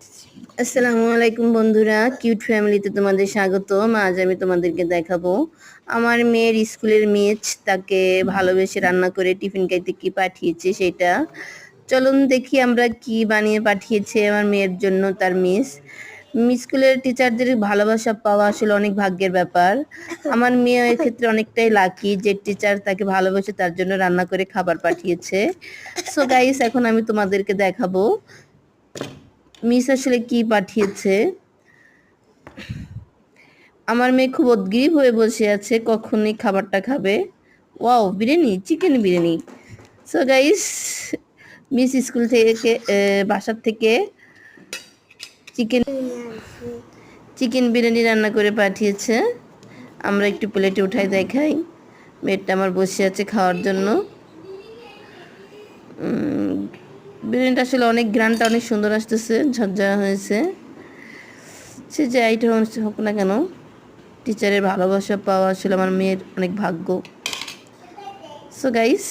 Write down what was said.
আসসালামু আলাইকুম বন্ধুরা, কিউট ফ্যামিলিতে তোমাদের স্বাগতম। আজ আমি তোমাদেরকে দেখাবো আমার মেয়ের স্কুলের মিস তাকে ভালোবেসে রান্না করে টিফিন খাইতে কি পাঠিয়েছে সেটা। চলুন দেখি আমরা কি বানিয়ে পাঠিয়েছে আমার মেয়ের জন্য তার মিস। স্কুলের টিচারদের ভালোবাসা পাওয়া আসলে অনেক ভাগ্যের ব্যাপার। আমার মেয়ে এক্ষেত্রে অনেকটাই লাকি যে টিচার তাকে ভালোবেসে তার জন্য রান্না করে খাবার পাঠিয়েছে। সো গাইস, এখন আমি তোমাদেরকে দেখাবো মিস আসলে কি পাঠিয়েছে। আমার মেয়ে খুব উদগ্রীব হয়ে বসে আছে কখন এই খাবারটা খাবে। Wow, biryani, chicken biryani. So guys, miss school থেকে বাসার থেকে চিকেন চিকেন বিরিয়ানি রান্না করে পাঠিয়েছে। আমরা একটু প্লেটে উঠাই দেখাই। মেয়েটা আমার বসে আছে খাওয়ার জন্য। বিরিয়ানিটা আসলে অনেক গ্রানটা অনেক সুন্দর আসতেছে, ঝরঝরা হয়েছে। সে যে আইটেম হোক না কেন, টিচারের ভালোবাসা পাওয়া আসলে আমার মেয়ের অনেক ভাগ্য। So guys,